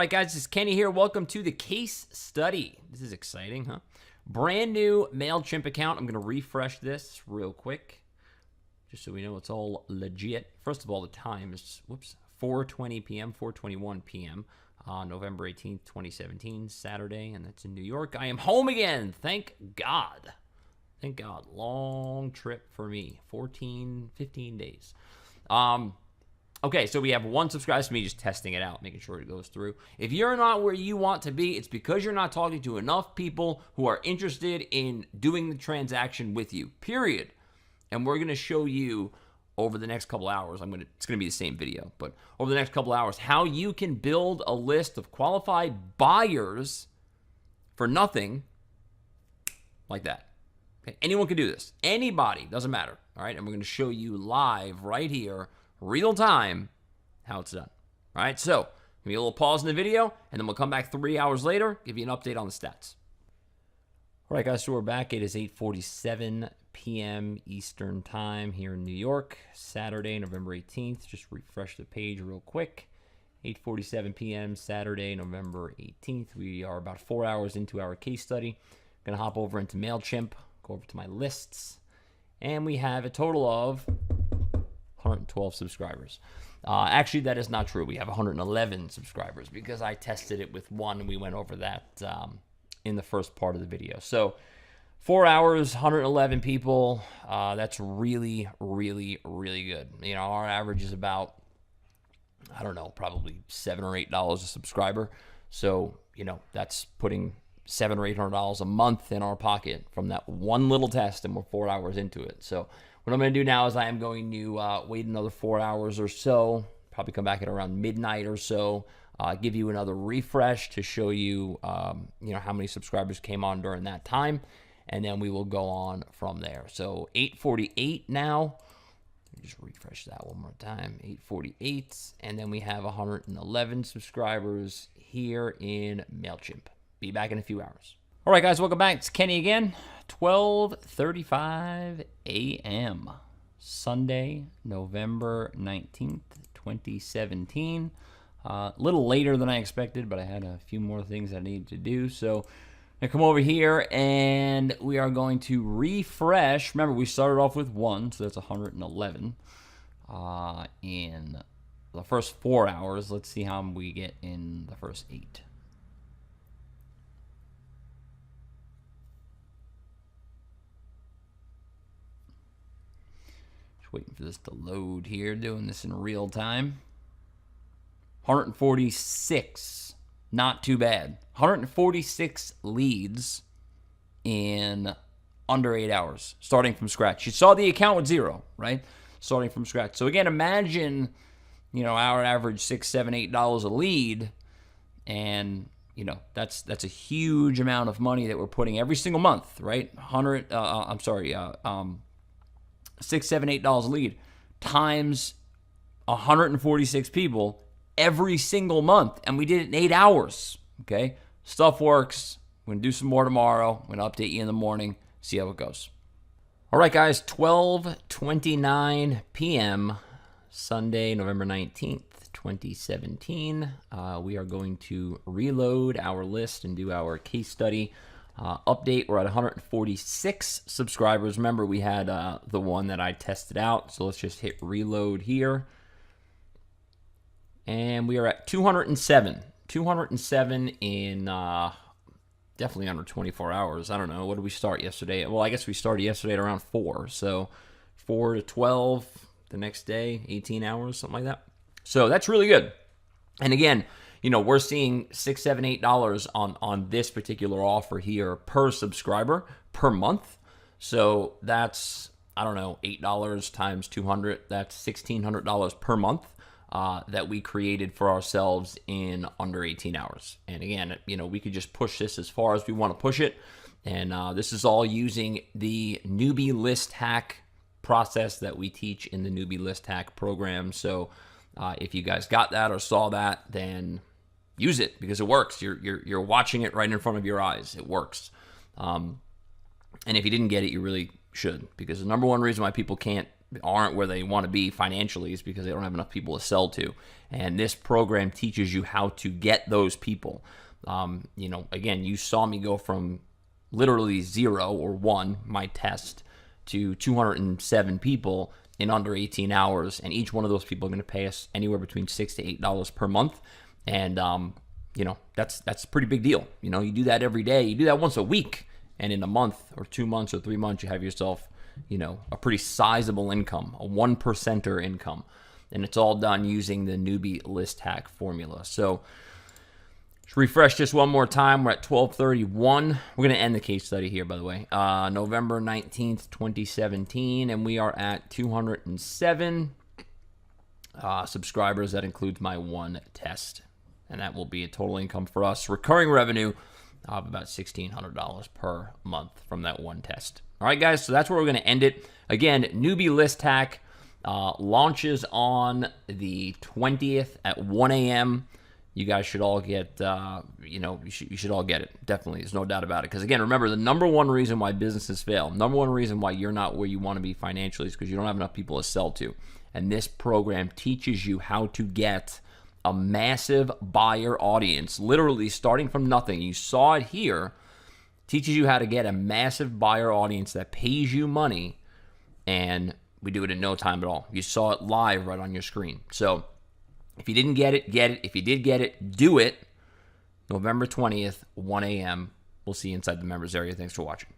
right, guys, this is Kenny here. Welcome to the case study. This is exciting, huh? Brand new MailChimp account. I'm going to refresh this real quick just so we know it's all legit. First of all, the time is, 4:20 p.m., 4:21 p.m., November 18th, 2017, Saturday, and that's in New York. I am home again. Thank God. Thank God. Long trip for me. 15 days. Okay, so we have one subscriber to me, just testing it out, making sure it goes through. If you're not where you want to be, it's because you're not talking to enough people who are interested in doing the transaction with you, period. And we're going to show you over the next couple hours, it's going to be the same video, but over the next couple hours, how you can build a list of qualified buyers for nothing like that. Okay? Anyone can do this. Anybody, doesn't matter. All right, and we're going to show you live right here, real time, how it's done. All right, so give me a little pause in the video, and then we'll come back 3 hours later, give you an update on the stats. All right, guys, so we're back. It is 8:47 p.m. Eastern Time here in New York, Saturday, November 18th. Just refresh the page real quick. 8:47 p.m. Saturday, November 18th. We are about 4 hours into our case study. I'm going to hop over into MailChimp, go over to my lists, and we have a total of 112 subscribers. Actually, that is not true. We have 111 subscribers because I tested it with one, and we went over that in the first part of the video. So 4 hours, 111 people. That's really, really, really good. You know, our average is about, I don't know, probably $7 or $8 a subscriber. So, you know, that's putting $700 or $800 a month in our pocket from that one little test, and we're 4 hours into it. So what I'm going to do now is I am going to wait another 4 hours or so, probably come back at around midnight or so, give you another refresh to show you, you know, how many subscribers came on during that time, and then we will go on from there. So 8:48 now. Let me just refresh that one more time. 8:48, and then we have 111 subscribers here in MailChimp. Be back in a few hours. All right, guys, welcome back. It's Kenny again. 12:35 a.m. Sunday, November 19th, 2017. A little later than I expected, but I had a few more things I needed to do. So I come over here, and we are going to refresh. Remember, we started off with 1, so that's 111 in the first 4 hours. Let's see how we get in the first 8. Waiting for this to load here, doing this in real time. 146, not too bad. 146 leads in under 8 hours, starting from scratch. You saw the account with 0, right? Starting from scratch. So again, imagine, you know, our average $6, $7, $8 a lead, and you know that's a huge amount of money that we're putting every single month, right? $6, $7, $8 a lead times 146 people every single month, and we did it in 8 hours. Okay, stuff works. We're gonna do some more tomorrow. I'm gonna update you in the morning, see how it goes. All right, guys, 12:29 p.m. Sunday, November 19th, 2017. We are going to reload our list and do our case study. Update, we're at 146 subscribers. Remember, we had the one that I tested out, so let's just hit reload here. And we are at 207. 207 in definitely under 24 hours. I don't know. What did we start yesterday? Well, I guess we started yesterday at around 4. So 4 to 12 the next day, 18 hours, something like that. So that's really good. And again, you know, we're seeing $6, $7, $8 on this particular offer here per subscriber per month. So that's, I don't know, $8 times 200. That's $1,600 per month that we created for ourselves in under 18 hours. And again, you know, we could just push this as far as we want to push it. And this is all using the newbie list hack process that we teach in the newbie list hack program. So if you guys got that or saw that, then use it because it works. You're watching it right in front of your eyes. It works. And if you didn't get it, you really should, because the number one reason why people can't aren't where they want to be financially is because they don't have enough people to sell to. And this program teaches you how to get those people. Again, you saw me go from literally 0 or 1, my test, to 207 people in under 18 hours. And each one of those people are going to pay us anywhere between $6 to $8 per month. And, that's a pretty big deal. You do that every day. You do that once a week. And in a month or 2 months or 3 months, you have yourself, a pretty sizable income, a 1%er income. And it's all done using the newbie list hack formula. So let's refresh this one more time. We're at 12:31. We're going to end the case study here, by the way. November 19th, 2017. And we are at 207 subscribers. That includes my one test. And that will be a total income for us. Recurring revenue of about $1,600 per month from that one test. All right, guys, so that's where we're going to end it. Again, newbie list hack launches on the 20th at 1 a.m. You guys should all get, you should all get it. Definitely. There's no doubt about it. Because, again, remember, the number one reason why businesses fail, number one reason why you're not where you want to be financially is because you don't have enough people to sell to. And this program teaches you how to get a massive buyer audience, literally starting from nothing. You saw it here. Teaches you how to get a massive buyer audience that pays you money, and we do it in no time at all. You saw it live right on your screen. So if you didn't get it, get it. If you did get it, do it. November 20th, 1 a.m. We'll see you inside the members area. Thanks for watching.